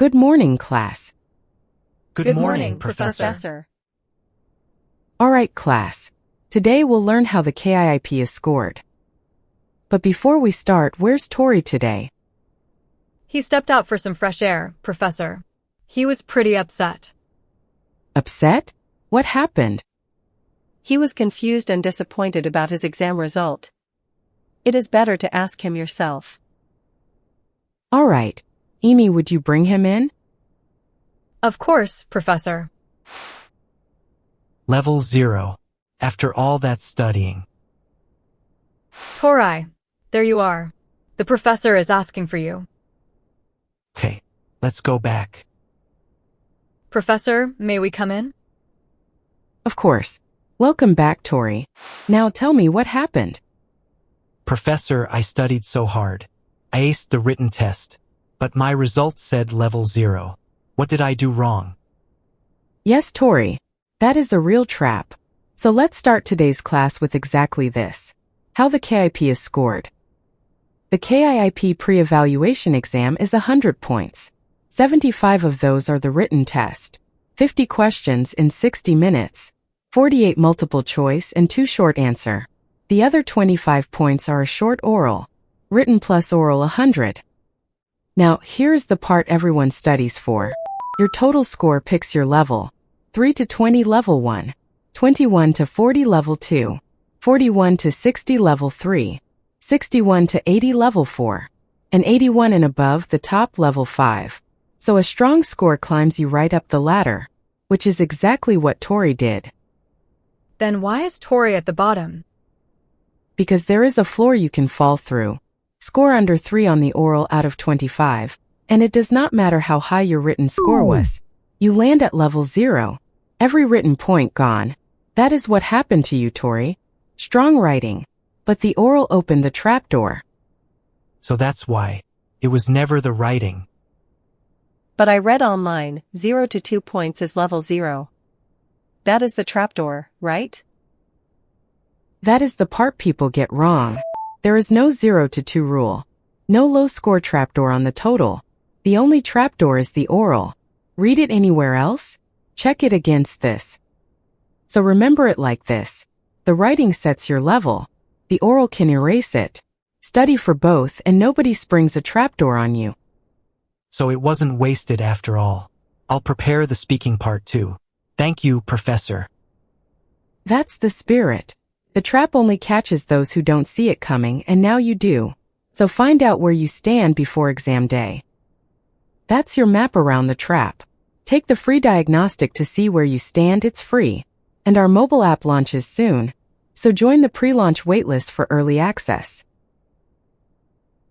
Good morning, class. Good morning, Professor. Alright, class. Today we'll learn how the KIIP is scored. But before we start, where's Tori today? He stepped out for some fresh air, Professor. He was pretty upset. Upset? What happened? He was confused and disappointed about his exam result. It is better to ask him yourself. Alright. Amy, would you bring him in? Of course, Professor. Level 0. After all that studying. Tori, there you are. The professor is asking for you. Okay, let's go back. Professor, may we come in? Of course. Welcome back, Tori. Now tell me what happened. Professor, I studied so hard. I aced the written test, but my results said level 0. What did I do wrong? Yes, Tori. That is a real trap. So let's start today's class with exactly this. How the KIIP is scored. The KIIP pre-evaluation exam is 100 points. 75 of those are the written test. 50 questions in 60 minutes. 48 multiple choice and 2 short answer. The other 25 points are a short oral. Written plus oral 100. Now, here's the part everyone studies for. Your total score picks your level. 3 to 20 level 1. 21 to 40 level 2. 41 to 60 level 3. 61 to 80 level 4. And 81 and above the top level 5. So a strong score climbs you right up the ladder. Which is exactly what Tori did. Then why is Tori at the bottom? Because there is a floor you can fall through. Score under 3 on the oral out of 25, and it does not matter how high your written score was. You land at level 0. Every written point gone. That is what happened to you, Tori. Strong writing. But the oral opened the trapdoor. So that's why. It was never the writing. But I read online, 0 to 2 points is level 0. That is the trapdoor, right? That is the part people get wrong. There is no 0 to 2 rule. No low score trapdoor on the total. The only trapdoor is the oral. Read it anywhere else? Check it against this. So remember it like this. The writing sets your level. The oral can erase it. Study for both and nobody springs a trapdoor on you. So it wasn't wasted after all. I'll prepare the speaking part too. Thank you, Professor. That's the spirit. The trap only catches those who don't see it coming, and now you do. So find out where you stand before exam day. That's your map around the trap. Take the free diagnostic to see where you stand. It's free. And our mobile app launches soon. So join the pre-launch waitlist for early access.